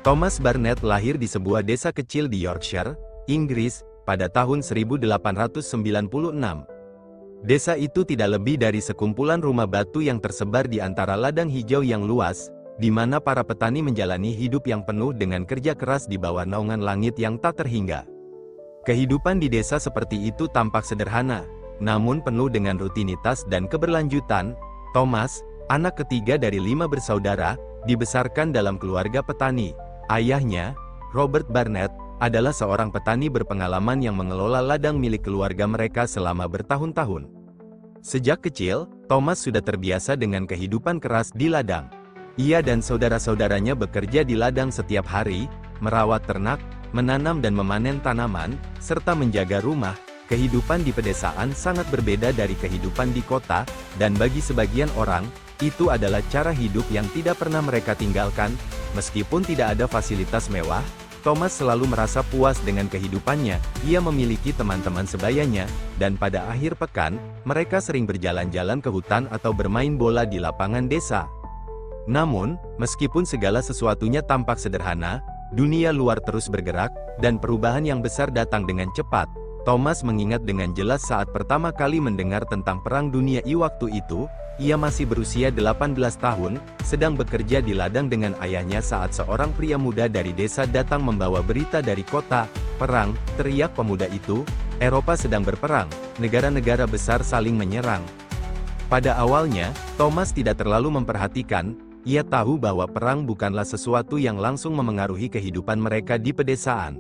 Thomas Barnett lahir di sebuah desa kecil di Yorkshire, Inggris, pada tahun 1896. Desa itu tidak lebih dari sekumpulan rumah batu yang tersebar di antara ladang hijau yang luas, di mana para petani menjalani hidup yang penuh dengan kerja keras di bawah naungan langit yang tak terhingga. Kehidupan di desa seperti itu tampak sederhana, namun penuh dengan rutinitas dan keberlanjutan. Thomas, anak ketiga dari 5 bersaudara, dibesarkan dalam keluarga petani. Ayahnya, Robert Barnett, adalah seorang petani berpengalaman yang mengelola ladang milik keluarga mereka selama bertahun-tahun. Sejak kecil, Thomas sudah terbiasa dengan kehidupan keras di ladang. Ia dan saudara-saudaranya bekerja di ladang setiap hari, merawat ternak, menanam dan memanen tanaman, serta menjaga rumah. Kehidupan di pedesaan sangat berbeda dari kehidupan di kota, dan bagi sebagian orang, itu adalah cara hidup yang tidak pernah mereka tinggalkan. Meskipun tidak ada fasilitas mewah, Thomas selalu merasa puas dengan kehidupannya. Ia memiliki teman-teman sebayanya, dan pada akhir pekan, mereka sering berjalan-jalan ke hutan atau bermain bola di lapangan desa. Namun, meskipun segala sesuatunya tampak sederhana, dunia luar terus bergerak, dan perubahan yang besar datang dengan cepat. Thomas mengingat dengan jelas saat pertama kali mendengar tentang Perang Dunia I waktu itu. Ia masih berusia 18 tahun, sedang bekerja di ladang dengan ayahnya saat seorang pria muda dari desa datang membawa berita dari kota. "Perang!" teriak pemuda itu. Eropa sedang berperang, negara-negara besar saling menyerang. Pada awalnya, Thomas tidak terlalu memperhatikan. Ia tahu bahwa perang bukanlah sesuatu yang langsung memengaruhi kehidupan mereka di pedesaan.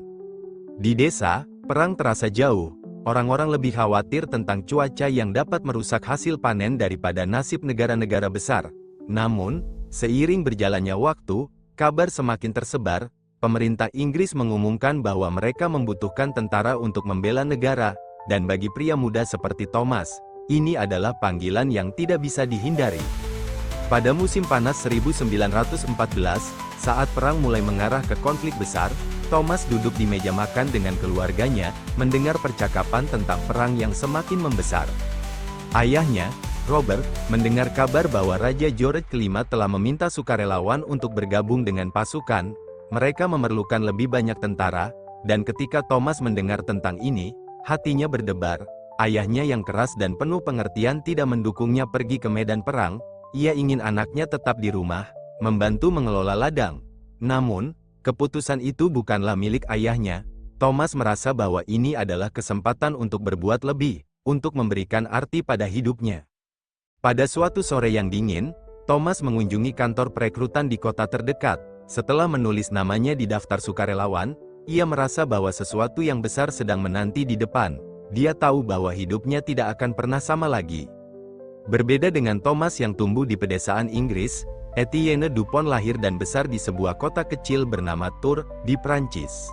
Di desa, perang terasa jauh. Orang-orang lebih khawatir tentang cuaca yang dapat merusak hasil panen daripada nasib negara-negara besar. Namun, seiring berjalannya waktu, kabar semakin tersebar. Pemerintah Inggris mengumumkan bahwa mereka membutuhkan tentara untuk membela negara, dan bagi pria muda seperti Thomas, ini adalah panggilan yang tidak bisa dihindari. Pada musim panas 1914, saat perang mulai mengarah ke konflik besar, Thomas duduk di meja makan dengan keluarganya, mendengar percakapan tentang perang yang semakin membesar. Ayahnya, Robert, mendengar kabar bahwa Raja George V telah meminta sukarelawan untuk bergabung dengan pasukan. Mereka memerlukan lebih banyak tentara, dan ketika Thomas mendengar tentang ini, hatinya berdebar. Ayahnya yang keras dan penuh pengertian tidak mendukungnya pergi ke medan perang. Ia ingin anaknya tetap di rumah, membantu mengelola ladang. Namun, keputusan itu bukanlah milik ayahnya. Thomas merasa bahwa ini adalah kesempatan untuk berbuat lebih, untuk memberikan arti pada hidupnya. Pada suatu sore yang dingin, Thomas mengunjungi kantor perekrutan di kota terdekat. Setelah menulis namanya di daftar sukarelawan, ia merasa bahwa sesuatu yang besar sedang menanti di depan. Dia tahu bahwa hidupnya tidak akan pernah sama lagi. Berbeda dengan Thomas yang tumbuh di pedesaan Inggris, Etienne Dupont lahir dan besar di sebuah kota kecil bernama Tours, di Prancis.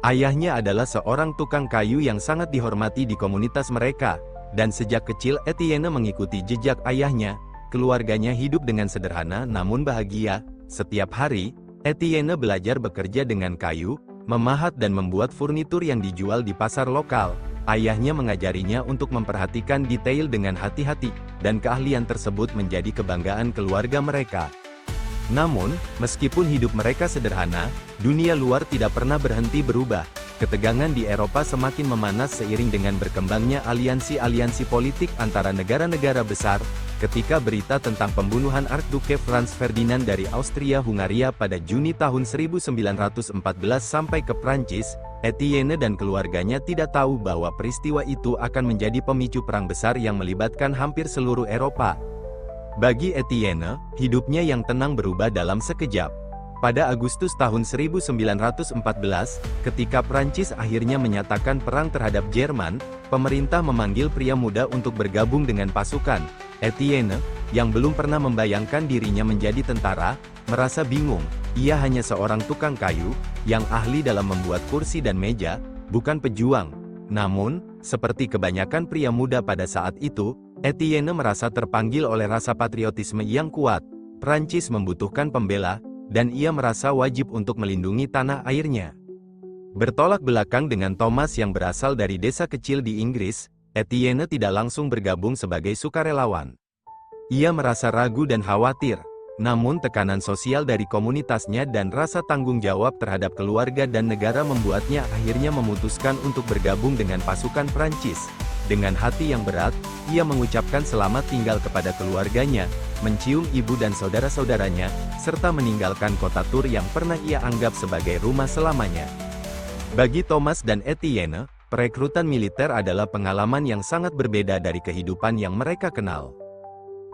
Ayahnya adalah seorang tukang kayu yang sangat dihormati di komunitas mereka, dan sejak kecil Etienne mengikuti jejak ayahnya. Keluarganya hidup dengan sederhana namun bahagia. Setiap hari, Etienne belajar bekerja dengan kayu, memahat dan membuat furnitur yang dijual di pasar lokal. Ayahnya mengajarinya untuk memperhatikan detail dengan hati-hati, dan keahlian tersebut menjadi kebanggaan keluarga mereka. Namun, meskipun hidup mereka sederhana, dunia luar tidak pernah berhenti berubah. Ketegangan di Eropa semakin memanas seiring dengan berkembangnya aliansi-aliansi politik antara negara-negara besar. Ketika berita tentang pembunuhan Archduke Franz Ferdinand dari Austria-Hungaria pada Juni tahun 1914 sampai ke Prancis, Etienne dan keluarganya tidak tahu bahwa peristiwa itu akan menjadi pemicu perang besar yang melibatkan hampir seluruh Eropa. Bagi Etienne, hidupnya yang tenang berubah dalam sekejap. Pada Agustus tahun 1914, ketika Prancis akhirnya menyatakan perang terhadap Jerman, pemerintah memanggil pria muda untuk bergabung dengan pasukan. Etienne, yang belum pernah membayangkan dirinya menjadi tentara, merasa bingung. Ia hanya seorang tukang kayu, yang ahli dalam membuat kursi dan meja, bukan pejuang. Namun, seperti kebanyakan pria muda pada saat itu, Etienne merasa terpanggil oleh rasa patriotisme yang kuat. Prancis membutuhkan pembela, dan ia merasa wajib untuk melindungi tanah airnya. Bertolak belakang dengan Thomas yang berasal dari desa kecil di Inggris, Etienne tidak langsung bergabung sebagai sukarelawan. Ia merasa ragu dan khawatir. Namun tekanan sosial dari komunitasnya dan rasa tanggung jawab terhadap keluarga dan negara membuatnya akhirnya memutuskan untuk bergabung dengan pasukan Prancis. Dengan hati yang berat, ia mengucapkan selamat tinggal kepada keluarganya, mencium ibu dan saudara-saudaranya, serta meninggalkan kota Tours yang pernah ia anggap sebagai rumah selamanya. Bagi Thomas dan Etienne, perekrutan militer adalah pengalaman yang sangat berbeda dari kehidupan yang mereka kenal.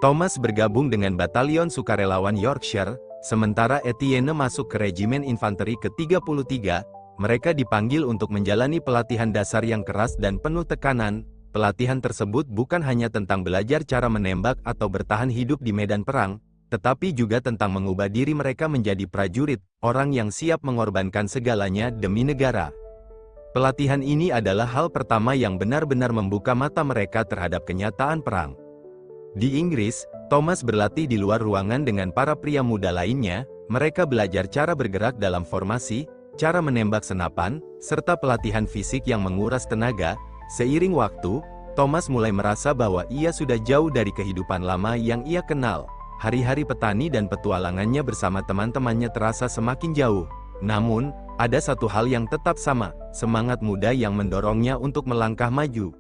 Thomas bergabung dengan Batalion Sukarelawan Yorkshire, sementara Etienne masuk ke Regimen Infanteri ke-33. Mereka dipanggil untuk menjalani pelatihan dasar yang keras dan penuh tekanan. Pelatihan tersebut bukan hanya tentang belajar cara menembak atau bertahan hidup di medan perang, tetapi juga tentang mengubah diri mereka menjadi prajurit, orang yang siap mengorbankan segalanya demi negara. Pelatihan ini adalah hal pertama yang benar-benar membuka mata mereka terhadap kenyataan perang. Di Inggris, Thomas berlatih di luar ruangan dengan para pria muda lainnya. Mereka belajar cara bergerak dalam formasi, cara menembak senapan, serta pelatihan fisik yang menguras tenaga. Seiring waktu, Thomas mulai merasa bahwa ia sudah jauh dari kehidupan lama yang ia kenal. Hari-hari petani dan petualangannya bersama teman-temannya terasa semakin jauh. Namun, ada satu hal yang tetap sama, semangat muda yang mendorongnya untuk melangkah maju.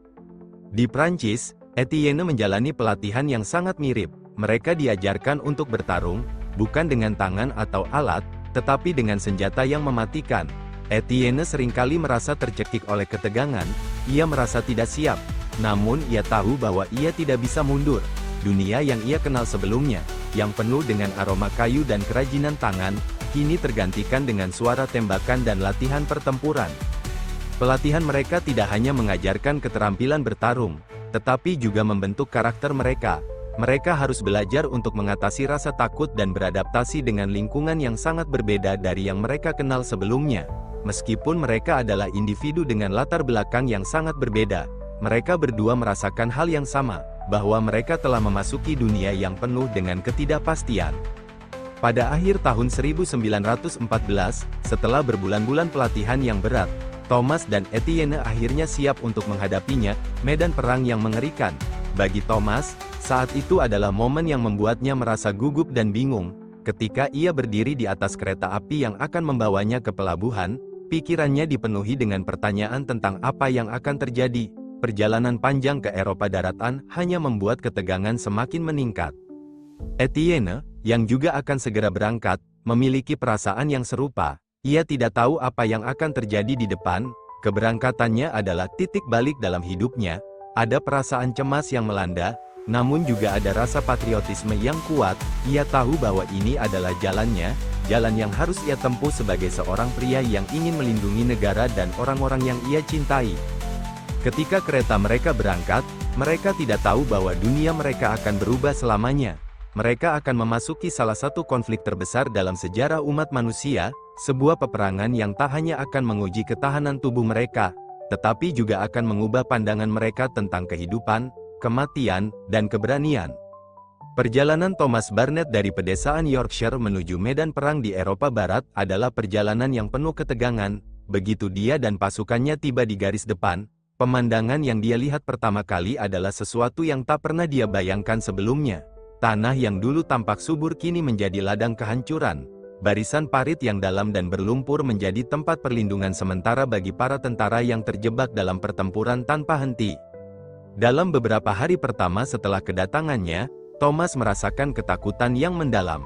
Di Prancis, Etienne menjalani pelatihan yang sangat mirip. Mereka diajarkan untuk bertarung, bukan dengan tangan atau alat, tetapi dengan senjata yang mematikan. Etienne seringkali merasa tercekik oleh ketegangan, ia merasa tidak siap. Namun ia tahu bahwa ia tidak bisa mundur. Dunia yang ia kenal sebelumnya, yang penuh dengan aroma kayu dan kerajinan tangan, kini tergantikan dengan suara tembakan dan latihan pertempuran. Pelatihan mereka tidak hanya mengajarkan keterampilan bertarung, tetapi juga membentuk karakter mereka. Mereka harus belajar untuk mengatasi rasa takut dan beradaptasi dengan lingkungan yang sangat berbeda dari yang mereka kenal sebelumnya. Meskipun mereka adalah individu dengan latar belakang yang sangat berbeda, mereka berdua merasakan hal yang sama, bahwa mereka telah memasuki dunia yang penuh dengan ketidakpastian. Pada akhir tahun 1914, setelah berbulan-bulan pelatihan yang berat, Thomas dan Etienne akhirnya siap untuk menghadapinya, medan perang yang mengerikan. Bagi Thomas, saat itu adalah momen yang membuatnya merasa gugup dan bingung. Ketika ia berdiri di atas kereta api yang akan membawanya ke pelabuhan, pikirannya dipenuhi dengan pertanyaan tentang apa yang akan terjadi. Perjalanan panjang ke Eropa daratan hanya membuat ketegangan semakin meningkat. Etienne, yang juga akan segera berangkat, memiliki perasaan yang serupa. Ia tidak tahu apa yang akan terjadi di depan. Keberangkatannya adalah titik balik dalam hidupnya. Ada perasaan cemas yang melanda, namun juga ada rasa patriotisme yang kuat. Ia tahu bahwa ini adalah jalannya, jalan yang harus ia tempuh sebagai seorang pria yang ingin melindungi negara dan orang-orang yang ia cintai. Ketika kereta mereka berangkat, mereka tidak tahu bahwa dunia mereka akan berubah selamanya. Mereka akan memasuki salah satu konflik terbesar dalam sejarah umat manusia, sebuah peperangan yang tak hanya akan menguji ketahanan tubuh mereka, tetapi juga akan mengubah pandangan mereka tentang kehidupan, kematian, dan keberanian. Perjalanan Thomas Barnett dari pedesaan Yorkshire menuju medan perang di Eropa Barat adalah perjalanan yang penuh ketegangan. Begitu dia dan pasukannya tiba di garis depan, pemandangan yang dia lihat pertama kali adalah sesuatu yang tak pernah dia bayangkan sebelumnya. Tanah yang dulu tampak subur kini menjadi ladang kehancuran. Barisan parit yang dalam dan berlumpur menjadi tempat perlindungan sementara bagi para tentara yang terjebak dalam pertempuran tanpa henti. Dalam beberapa hari pertama setelah kedatangannya, Thomas merasakan ketakutan yang mendalam.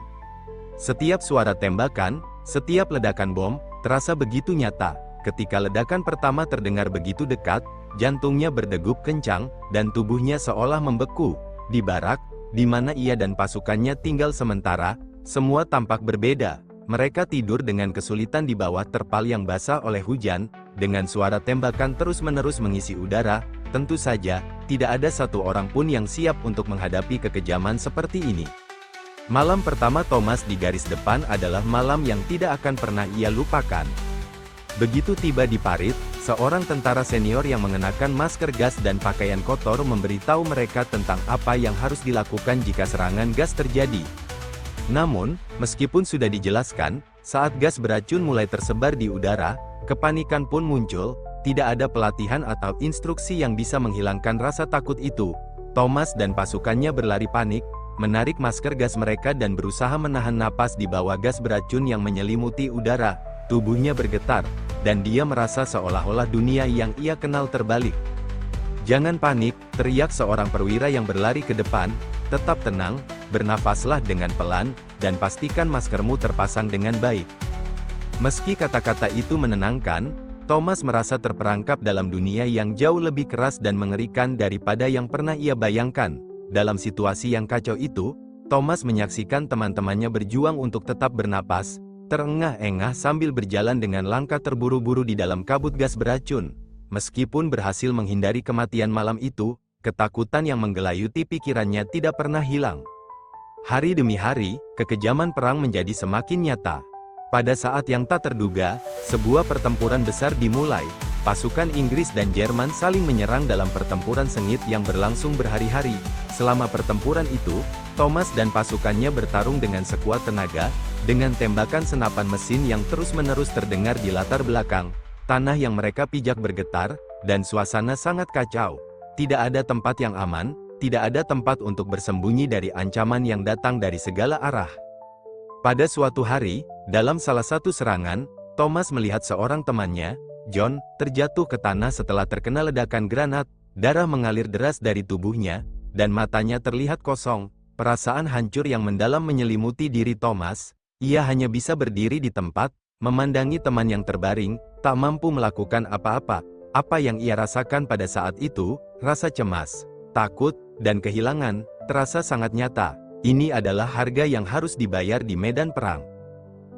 Setiap suara tembakan, setiap ledakan bom, terasa begitu nyata. Ketika ledakan pertama terdengar begitu dekat, jantungnya berdegup kencang, dan tubuhnya seolah membeku. Di barak, di mana ia dan pasukannya tinggal sementara, semua tampak berbeda. Mereka tidur dengan kesulitan di bawah terpal yang basah oleh hujan, dengan suara tembakan terus-menerus mengisi udara. Tentu saja, tidak ada satu orang pun yang siap untuk menghadapi kekejaman seperti ini. Malam pertama Thomas di garis depan adalah malam yang tidak akan pernah ia lupakan. Begitu tiba di parit, seorang tentara senior yang mengenakan masker gas dan pakaian kotor memberitahu mereka tentang apa yang harus dilakukan jika serangan gas terjadi. Namun, meskipun sudah dijelaskan, saat gas beracun mulai tersebar di udara, kepanikan pun muncul. Tidak ada pelatihan atau instruksi yang bisa menghilangkan rasa takut itu. Thomas dan pasukannya berlari panik, menarik masker gas mereka dan berusaha menahan napas di bawah gas beracun yang menyelimuti udara. Tubuhnya bergetar, dan dia merasa seolah-olah dunia yang ia kenal terbalik. "Jangan panik," teriak seorang perwira yang berlari ke depan. "Tetap tenang, bernafaslah dengan pelan, dan pastikan maskermu terpasang dengan baik." Meski kata-kata itu menenangkan, Thomas merasa terperangkap dalam dunia yang jauh lebih keras dan mengerikan daripada yang pernah ia bayangkan. Dalam situasi yang kacau itu, Thomas menyaksikan teman-temannya berjuang untuk tetap bernapas, terengah-engah sambil berjalan dengan langkah terburu-buru di dalam kabut gas beracun. Meskipun berhasil menghindari kematian malam itu, ketakutan yang menggelayuti pikirannya tidak pernah hilang. Hari demi hari, kekejaman perang menjadi semakin nyata. Pada saat yang tak terduga, sebuah pertempuran besar dimulai. Pasukan Inggris dan Jerman saling menyerang dalam pertempuran sengit yang berlangsung berhari-hari. Selama pertempuran itu, Thomas dan pasukannya bertarung dengan sekuat tenaga, dengan tembakan senapan mesin yang terus-menerus terdengar di latar belakang. Tanah yang mereka pijak bergetar, dan suasana sangat kacau. Tidak ada tempat yang aman, tidak ada tempat untuk bersembunyi dari ancaman yang datang dari segala arah. Pada suatu hari, dalam salah satu serangan, Thomas melihat seorang temannya, John, terjatuh ke tanah setelah terkena ledakan granat. Darah mengalir deras dari tubuhnya, dan matanya terlihat kosong. Perasaan hancur yang mendalam menyelimuti diri Thomas. Ia hanya bisa berdiri di tempat, memandangi teman yang terbaring, tak mampu melakukan apa-apa. Apa yang ia rasakan pada saat itu, rasa cemas, takut, dan kehilangan, terasa sangat nyata. Ini adalah harga yang harus dibayar di medan perang.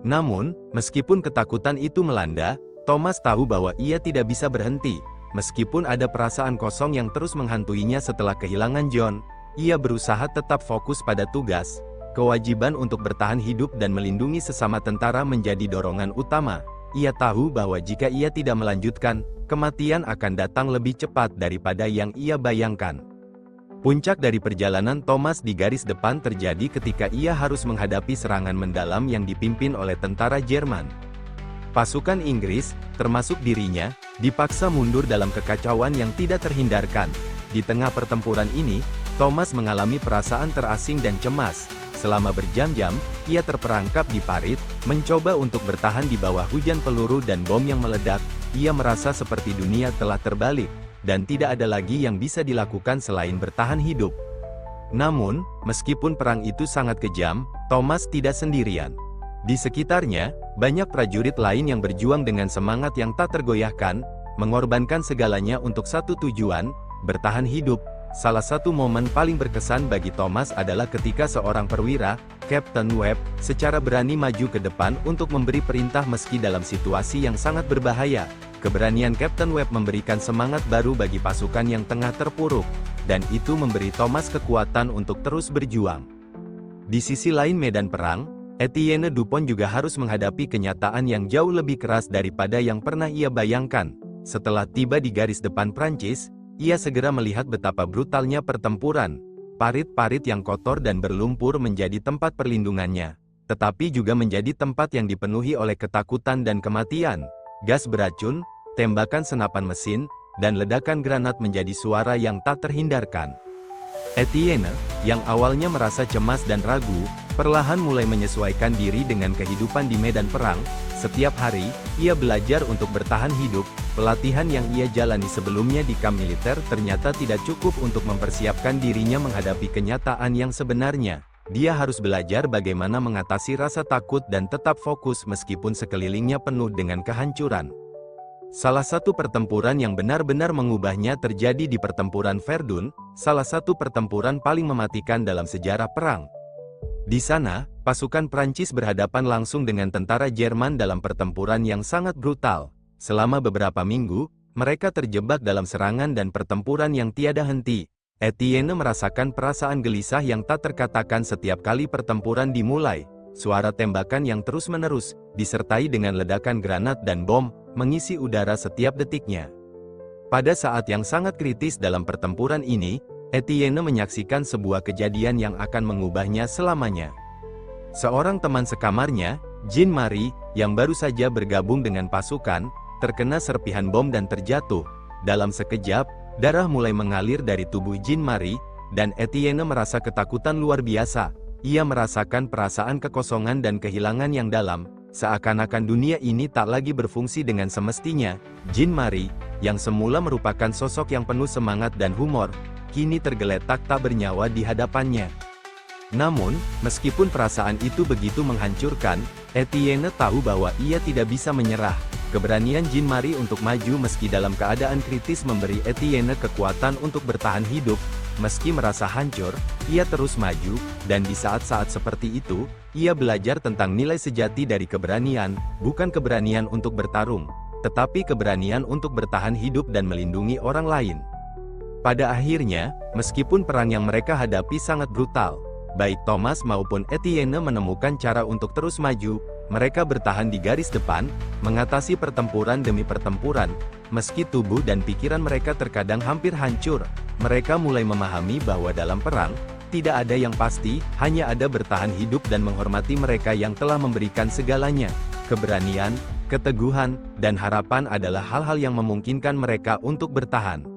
Namun, meskipun ketakutan itu melanda, Thomas tahu bahwa ia tidak bisa berhenti. Meskipun ada perasaan kosong yang terus menghantuinya setelah kehilangan John, ia berusaha tetap fokus pada tugas. Kewajiban untuk bertahan hidup dan melindungi sesama tentara menjadi dorongan utama. Ia tahu bahwa jika ia tidak melanjutkan, kematian akan datang lebih cepat daripada yang ia bayangkan. Puncak dari perjalanan Thomas di garis depan terjadi ketika ia harus menghadapi serangan mendalam yang dipimpin oleh tentara Jerman. Pasukan Inggris, termasuk dirinya, dipaksa mundur dalam kekacauan yang tidak terhindarkan. Di tengah pertempuran ini, Thomas mengalami perasaan terasing dan cemas. Selama berjam-jam, ia terperangkap di parit, mencoba untuk bertahan di bawah hujan peluru dan bom yang meledak. Ia merasa seperti dunia telah terbalik, dan tidak ada lagi yang bisa dilakukan selain bertahan hidup. Namun, meskipun perang itu sangat kejam, Thomas tidak sendirian. Di sekitarnya, banyak prajurit lain yang berjuang dengan semangat yang tak tergoyahkan, mengorbankan segalanya untuk satu tujuan, bertahan hidup. Salah satu momen paling berkesan bagi Thomas adalah ketika seorang perwira, Captain Webb, secara berani maju ke depan untuk memberi perintah meski dalam situasi yang sangat berbahaya. Keberanian Captain Webb memberikan semangat baru bagi pasukan yang tengah terpuruk, dan itu memberi Thomas kekuatan untuk terus berjuang. Di sisi lain medan perang, Etienne Dupont juga harus menghadapi kenyataan yang jauh lebih keras daripada yang pernah ia bayangkan. Setelah tiba di garis depan Prancis, ia segera melihat betapa brutalnya pertempuran. Parit-parit yang kotor dan berlumpur menjadi tempat perlindungannya, tetapi juga menjadi tempat yang dipenuhi oleh ketakutan dan kematian. Gas beracun, tembakan senapan mesin, dan ledakan granat menjadi suara yang tak terhindarkan. Etienne, yang awalnya merasa cemas dan ragu, perlahan mulai menyesuaikan diri dengan kehidupan di medan perang. Setiap hari, ia belajar untuk bertahan hidup. Pelatihan yang ia jalani sebelumnya di kamp militer ternyata tidak cukup untuk mempersiapkan dirinya menghadapi kenyataan yang sebenarnya. Dia harus belajar bagaimana mengatasi rasa takut dan tetap fokus meskipun sekelilingnya penuh dengan kehancuran. Salah satu pertempuran yang benar-benar mengubahnya terjadi di pertempuran Verdun, salah satu pertempuran paling mematikan dalam sejarah perang. Di sana, pasukan Prancis berhadapan langsung dengan tentara Jerman dalam pertempuran yang sangat brutal. Selama beberapa minggu, mereka terjebak dalam serangan dan pertempuran yang tiada henti. Etienne merasakan perasaan gelisah yang tak terkatakan setiap kali pertempuran dimulai. Suara tembakan yang terus-menerus, disertai dengan ledakan granat dan bom, mengisi udara setiap detiknya. Pada saat yang sangat kritis dalam pertempuran ini, Etienne menyaksikan sebuah kejadian yang akan mengubahnya selamanya. Seorang teman sekamarnya, Jean-Marie, yang baru saja bergabung dengan pasukan, terkena serpihan bom dan terjatuh. Dalam sekejap, darah mulai mengalir dari tubuh Jean-Marie. dan Etienne merasa ketakutan luar biasa. Ia merasakan perasaan kekosongan dan kehilangan yang dalam, seakan-akan dunia ini tak lagi berfungsi dengan semestinya. Jean-Marie, yang semula merupakan sosok yang penuh semangat dan humor, kini tergeletak tak bernyawa di hadapannya. Namun, meskipun perasaan itu begitu menghancurkan, Etienne tahu bahwa ia tidak bisa menyerah. Keberanian Jean-Marie untuk maju meski dalam keadaan kritis memberi Etienne kekuatan untuk bertahan hidup. Meski merasa hancur, ia terus maju, dan di saat-saat seperti itu, ia belajar tentang nilai sejati dari keberanian, bukan keberanian untuk bertarung, tetapi keberanian untuk bertahan hidup dan melindungi orang lain. Pada akhirnya, meskipun perang yang mereka hadapi sangat brutal, baik Thomas maupun Etienne menemukan cara untuk terus maju. Mereka bertahan di garis depan, mengatasi pertempuran demi pertempuran. Meski tubuh dan pikiran mereka terkadang hampir hancur, mereka mulai memahami bahwa dalam perang, tidak ada yang pasti, hanya ada bertahan hidup dan menghormati mereka yang telah memberikan segalanya. Keberanian, keteguhan, dan harapan adalah hal-hal yang memungkinkan mereka untuk bertahan.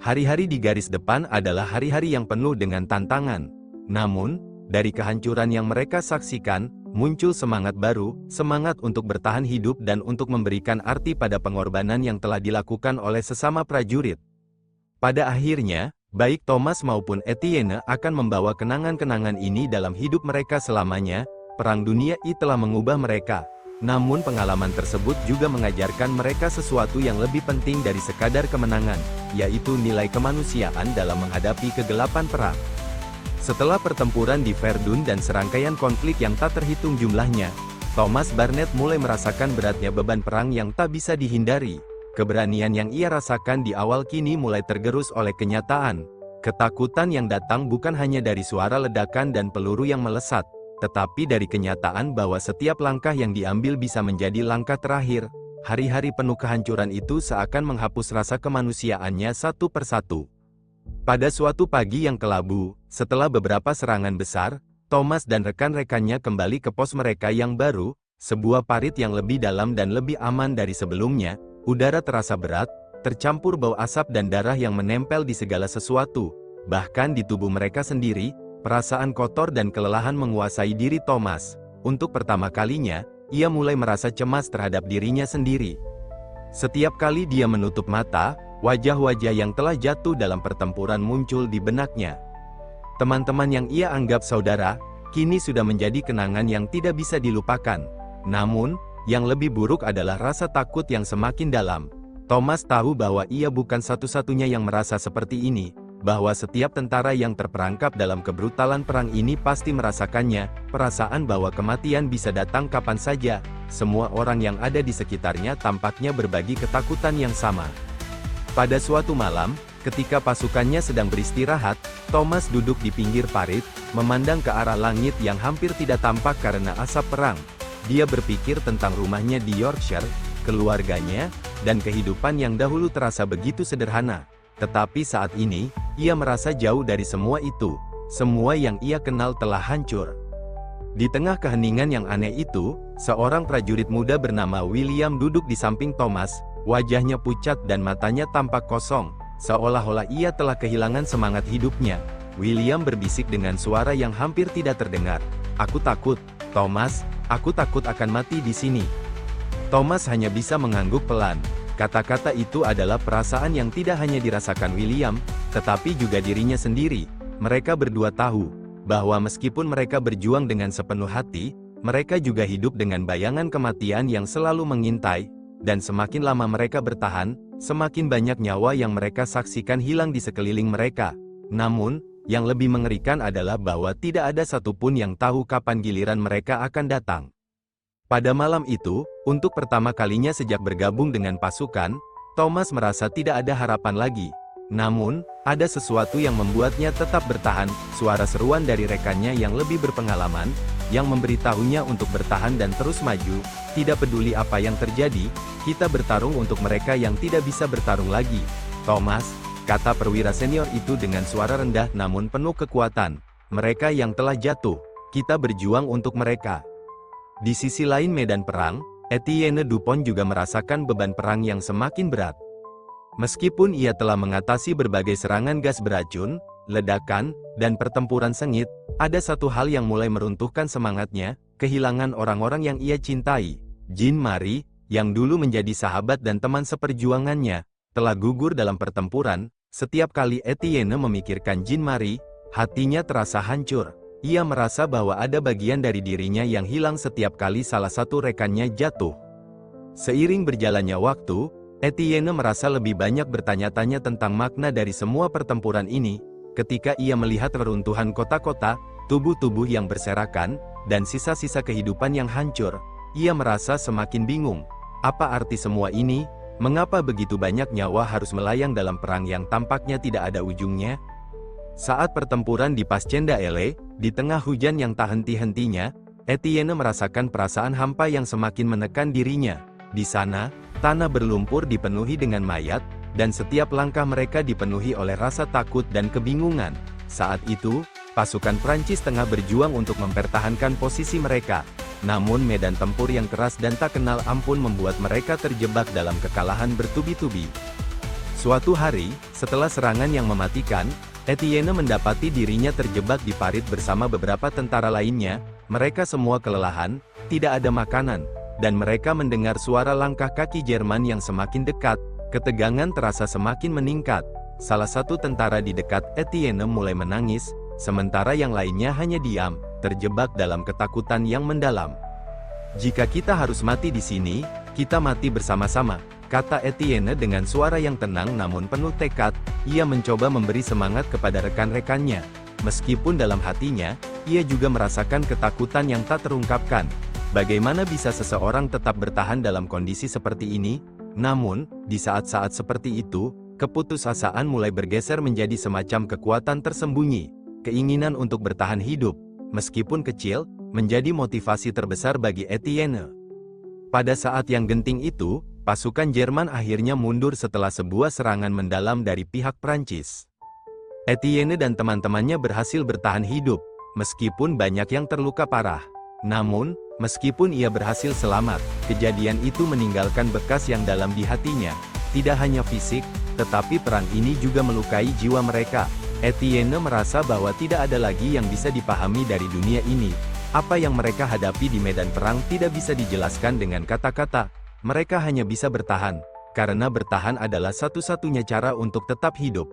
Hari-hari di garis depan adalah hari-hari yang penuh dengan tantangan. Namun, dari kehancuran yang mereka saksikan, muncul semangat baru, semangat untuk bertahan hidup dan untuk memberikan arti pada pengorbanan yang telah dilakukan oleh sesama prajurit. Pada akhirnya, baik Thomas maupun Etienne akan membawa kenangan-kenangan ini dalam hidup mereka selamanya. Perang Dunia I telah mengubah mereka. Namun pengalaman tersebut juga mengajarkan mereka sesuatu yang lebih penting dari sekadar kemenangan, yaitu nilai kemanusiaan dalam menghadapi kegelapan perang. Setelah pertempuran di Verdun dan serangkaian konflik yang tak terhitung jumlahnya, Thomas Barnett mulai merasakan beratnya beban perang yang tak bisa dihindari. Keberanian yang ia rasakan di awal kini mulai tergerus oleh kenyataan. Ketakutan yang datang bukan hanya dari suara ledakan dan peluru yang melesat, tetapi dari kenyataan bahwa setiap langkah yang diambil bisa menjadi langkah terakhir. Hari-hari penuh kehancuran itu seakan menghapus rasa kemanusiaannya satu persatu. Pada suatu pagi yang kelabu, setelah beberapa serangan besar, Thomas dan rekan-rekannya kembali ke pos mereka yang baru, sebuah parit yang lebih dalam dan lebih aman dari sebelumnya. Udara terasa berat, tercampur bau asap dan darah yang menempel di segala sesuatu. Bahkan di tubuh mereka sendiri, perasaan kotor dan kelelahan menguasai diri Thomas. Untuk pertama kalinya, ia mulai merasa cemas terhadap dirinya sendiri. Setiap kali dia menutup mata, wajah-wajah yang telah jatuh dalam pertempuran muncul di benaknya. Teman-teman yang ia anggap saudara, kini sudah menjadi kenangan yang tidak bisa dilupakan. Namun, yang lebih buruk adalah rasa takut yang semakin dalam. Thomas tahu bahwa ia bukan satu-satunya yang merasa seperti ini, bahwa setiap tentara yang terperangkap dalam kebrutalan perang ini pasti merasakannya, perasaan bahwa kematian bisa datang kapan saja. Semua orang yang ada di sekitarnya tampaknya berbagi ketakutan yang sama. Pada suatu malam, ketika pasukannya sedang beristirahat, Thomas duduk di pinggir parit, memandang ke arah langit yang hampir tidak tampak karena asap perang. Dia berpikir tentang rumahnya di Yorkshire, keluarganya, dan kehidupan yang dahulu terasa begitu sederhana. Tetapi saat ini, ia merasa jauh dari semua itu. Semua yang ia kenal telah hancur. Di tengah keheningan yang aneh itu, seorang prajurit muda bernama William duduk di samping Thomas. Wajahnya pucat dan matanya tampak kosong, seolah-olah ia telah kehilangan semangat hidupnya. William berbisik dengan suara yang hampir tidak terdengar. "Aku takut, Thomas, aku takut akan mati di sini." Thomas hanya bisa mengangguk pelan. Kata-kata itu adalah perasaan yang tidak hanya dirasakan William, tetapi juga dirinya sendiri. Mereka berdua tahu bahwa meskipun mereka berjuang dengan sepenuh hati, mereka juga hidup dengan bayangan kematian yang selalu mengintai. Dan semakin lama mereka bertahan, semakin banyak nyawa yang mereka saksikan hilang di sekeliling mereka. Namun, yang lebih mengerikan adalah bahwa tidak ada satupun yang tahu kapan giliran mereka akan datang. Pada malam itu, untuk pertama kalinya sejak bergabung dengan pasukan, Thomas merasa tidak ada harapan lagi. Namun, ada sesuatu yang membuatnya tetap bertahan, suara seruan dari rekannya yang lebih berpengalaman, yang memberitahunya untuk bertahan dan terus maju. Tidak peduli apa yang terjadi, kita bertarung untuk mereka yang tidak bisa bertarung lagi. Thomas, kata perwira senior itu dengan suara rendah namun penuh kekuatan. Mereka yang telah jatuh, kita berjuang untuk mereka. Di sisi lain medan perang, Etienne Dupont juga merasakan beban perang yang semakin berat. Meskipun ia telah mengatasi berbagai serangan gas beracun, ledakan, dan pertempuran sengit, ada satu hal yang mulai meruntuhkan semangatnya, kehilangan orang-orang yang ia cintai. Jean Marie, yang dulu menjadi sahabat dan teman seperjuangannya, telah gugur dalam pertempuran. Setiap kali Etienne memikirkan Jean Marie, hatinya terasa hancur. Ia merasa bahwa ada bagian dari dirinya yang hilang setiap kali salah satu rekannya jatuh. Seiring berjalannya waktu, Etienne merasa lebih banyak bertanya-tanya tentang makna dari semua pertempuran ini. Ketika ia melihat reruntuhan kota-kota, tubuh-tubuh yang berserakan, dan sisa-sisa kehidupan yang hancur, ia merasa semakin bingung. Apa arti semua ini? Mengapa begitu banyak nyawa harus melayang dalam perang yang tampaknya tidak ada ujungnya? Saat pertempuran di Passchendaele, di tengah hujan yang tak henti-hentinya, Etienne merasakan perasaan hampa yang semakin menekan dirinya. Di sana, tanah berlumpur dipenuhi dengan mayat, dan setiap langkah mereka dipenuhi oleh rasa takut dan kebingungan. Saat itu, pasukan Prancis tengah berjuang untuk mempertahankan posisi mereka. Namun medan tempur yang keras dan tak kenal ampun membuat mereka terjebak dalam kekalahan bertubi-tubi. Suatu hari, setelah serangan yang mematikan, Etienne mendapati dirinya terjebak di parit bersama beberapa tentara lainnya. Mereka semua kelelahan, tidak ada makanan, dan mereka mendengar suara langkah kaki Jerman yang semakin dekat. Ketegangan terasa semakin meningkat. Salah satu tentara di dekat Etienne mulai menangis, sementara yang lainnya hanya diam, terjebak dalam ketakutan yang mendalam. "Jika kita harus mati di sini, kita mati bersama-sama," kata Etienne dengan suara yang tenang namun penuh tekad. Ia mencoba memberi semangat kepada rekan-rekannya. Meskipun dalam hatinya, ia juga merasakan ketakutan yang tak terungkapkan. Bagaimana bisa seseorang tetap bertahan dalam kondisi seperti ini? Namun, di saat-saat seperti itu, keputusasaan mulai bergeser menjadi semacam kekuatan tersembunyi. Keinginan untuk bertahan hidup, meskipun kecil, menjadi motivasi terbesar bagi Etienne. Pada saat yang genting itu, pasukan Jerman akhirnya mundur setelah sebuah serangan mendalam dari pihak Prancis. Etienne dan teman-temannya berhasil bertahan hidup, meskipun banyak yang terluka parah. Namun, meskipun ia berhasil selamat, kejadian itu meninggalkan bekas yang dalam di hatinya. Tidak hanya fisik, tetapi perang ini juga melukai jiwa mereka. Etienne merasa bahwa tidak ada lagi yang bisa dipahami dari dunia ini. Apa yang mereka hadapi di medan perang tidak bisa dijelaskan dengan kata-kata. Mereka hanya bisa bertahan, karena bertahan adalah satu-satunya cara untuk tetap hidup.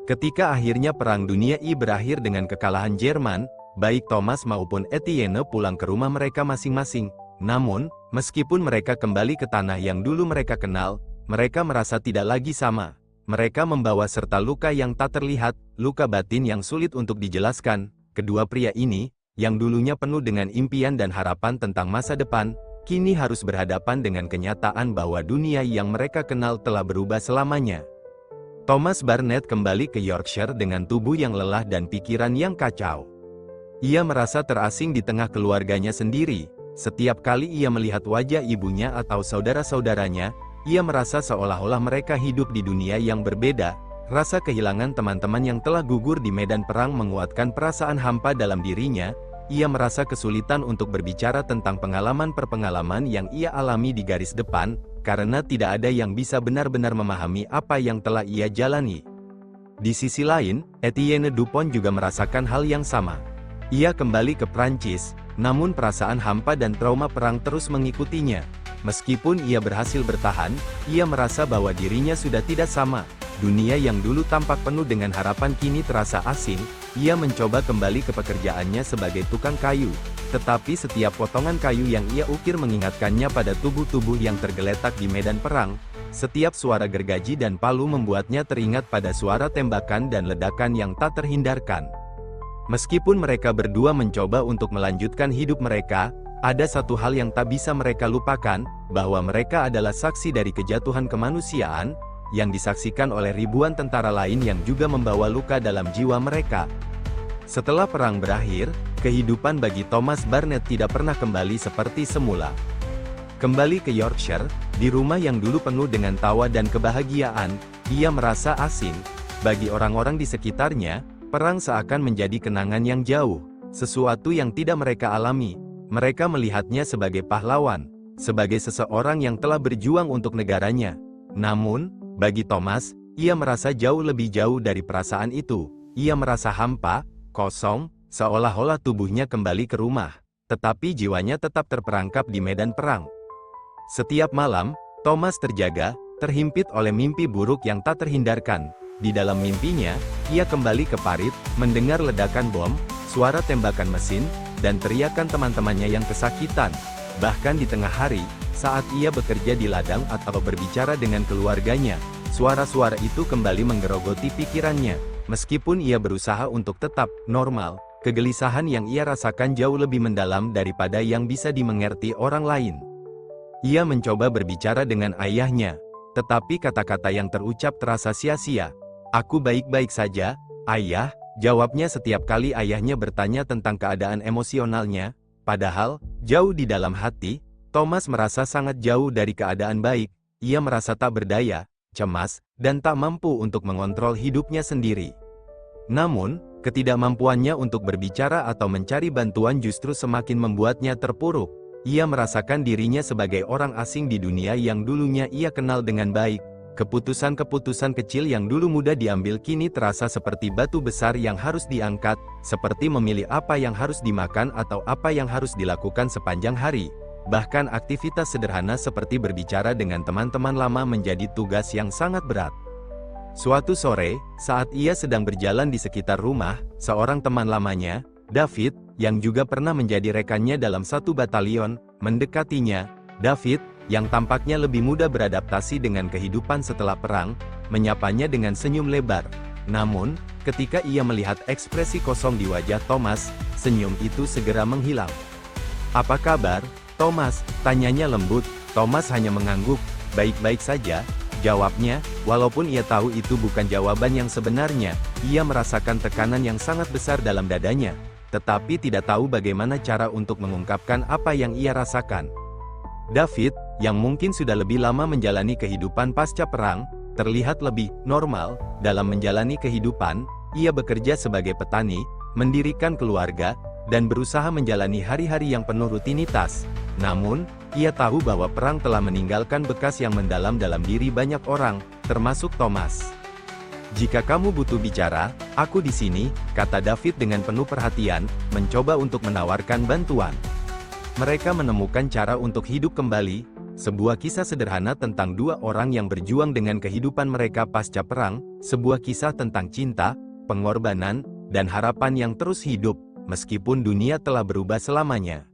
Ketika akhirnya Perang Dunia I berakhir dengan kekalahan Jerman, baik Thomas maupun Etienne pulang ke rumah mereka masing-masing. Namun, meskipun mereka kembali ke tanah yang dulu mereka kenal, mereka merasa tidak lagi sama. Mereka membawa serta luka yang tak terlihat, luka batin yang sulit untuk dijelaskan. Kedua pria ini, yang dulunya penuh dengan impian dan harapan tentang masa depan, kini harus berhadapan dengan kenyataan bahwa dunia yang mereka kenal telah berubah selamanya. Thomas Barnett kembali ke Yorkshire dengan tubuh yang lelah dan pikiran yang kacau. Ia merasa terasing di tengah keluarganya sendiri. Setiap kali ia melihat wajah ibunya atau saudara-saudaranya, ia merasa seolah-olah mereka hidup di dunia yang berbeda. Rasa kehilangan teman-teman yang telah gugur di medan perang menguatkan perasaan hampa dalam dirinya. Ia merasa kesulitan untuk berbicara tentang pengalaman-pengalaman yang ia alami di garis depan, karena tidak ada yang bisa benar-benar memahami apa yang telah ia jalani. Di sisi lain, Etienne Dupont juga merasakan hal yang sama. Ia kembali ke Prancis, namun perasaan hampa dan trauma perang terus mengikutinya. Meskipun ia berhasil bertahan, ia merasa bahwa dirinya sudah tidak sama. Dunia yang dulu tampak penuh dengan harapan kini terasa asing. Ia mencoba kembali ke pekerjaannya sebagai tukang kayu. Tetapi setiap potongan kayu yang ia ukir mengingatkannya pada tubuh-tubuh yang tergeletak di medan perang. Setiap suara gergaji dan palu membuatnya teringat pada suara tembakan dan ledakan yang tak terhindarkan. Meskipun mereka berdua mencoba untuk melanjutkan hidup mereka, ada satu hal yang tak bisa mereka lupakan, bahwa mereka adalah saksi dari kejatuhan kemanusiaan, yang disaksikan oleh ribuan tentara lain yang juga membawa luka dalam jiwa mereka. Setelah perang berakhir, kehidupan bagi Thomas Barnett tidak pernah kembali seperti semula. Kembali ke Yorkshire, di rumah yang dulu penuh dengan tawa dan kebahagiaan, ia merasa asing. Bagi orang-orang di sekitarnya, perang seakan menjadi kenangan yang jauh, sesuatu yang tidak mereka alami. Mereka melihatnya sebagai pahlawan, sebagai seseorang yang telah berjuang untuk negaranya. Namun, Bagi Thomas, ia merasa jauh lebih jauh dari perasaan itu. Ia merasa hampa, kosong, seolah-olah tubuhnya kembali ke rumah, tetapi jiwanya tetap terperangkap di medan perang. Setiap malam, Thomas terjaga, terhimpit oleh mimpi buruk yang tak terhindarkan. Di dalam mimpinya, ia kembali ke parit, mendengar ledakan bom, suara tembakan mesin, dan teriakan teman-temannya yang kesakitan. Bahkan di tengah hari, saat ia bekerja di ladang atau berbicara dengan keluarganya, suara-suara itu kembali menggerogoti pikirannya. Meskipun ia berusaha untuk tetap normal, kegelisahan yang ia rasakan jauh lebih mendalam daripada yang bisa dimengerti orang lain. Ia mencoba berbicara dengan ayahnya, tetapi kata-kata yang terucap terasa sia-sia. "Aku baik-baik saja, ayah," jawabnya setiap kali ayahnya bertanya tentang keadaan emosionalnya. Padahal, jauh di dalam hati, Thomas merasa sangat jauh dari keadaan baik. Ia merasa tak berdaya, cemas, dan tak mampu untuk mengontrol hidupnya sendiri. Namun, ketidakmampuannya untuk berbicara atau mencari bantuan justru semakin membuatnya terpuruk. Ia merasakan dirinya sebagai orang asing di dunia yang dulunya ia kenal dengan baik. Keputusan-keputusan kecil yang dulu mudah diambil kini terasa seperti batu besar yang harus diangkat, seperti memilih apa yang harus dimakan atau apa yang harus dilakukan sepanjang hari. Bahkan aktivitas sederhana seperti berbicara dengan teman-teman lama menjadi tugas yang sangat berat. Suatu sore, saat ia sedang berjalan di sekitar rumah, seorang teman lamanya, David, yang juga pernah menjadi rekannya dalam satu batalion, mendekatinya. David, yang tampaknya lebih mudah beradaptasi dengan kehidupan setelah perang, menyapanya dengan senyum lebar. Namun, ketika ia melihat ekspresi kosong di wajah Thomas, senyum itu segera menghilang. "Apa kabar, Thomas?" tanyanya lembut. Thomas hanya mengangguk. "Baik-baik saja," jawabnya. Walaupun ia tahu itu bukan jawaban yang sebenarnya, ia merasakan tekanan yang sangat besar dalam dadanya, tetapi tidak tahu bagaimana cara untuk mengungkapkan apa yang ia rasakan. David, yang mungkin sudah lebih lama menjalani kehidupan pasca perang, terlihat lebih normal dalam menjalani kehidupan. Ia bekerja sebagai petani, mendirikan keluarga, dan berusaha menjalani hari-hari yang penuh rutinitas. Namun, ia tahu bahwa perang telah meninggalkan bekas yang mendalam dalam diri banyak orang, termasuk Thomas. "Jika kamu butuh bicara, aku di sini," kata David dengan penuh perhatian, mencoba untuk menawarkan bantuan. Mereka menemukan cara untuk hidup kembali, sebuah kisah sederhana tentang dua orang yang berjuang dengan kehidupan mereka pasca perang, sebuah kisah tentang cinta, pengorbanan, dan harapan yang terus hidup, meskipun dunia telah berubah selamanya.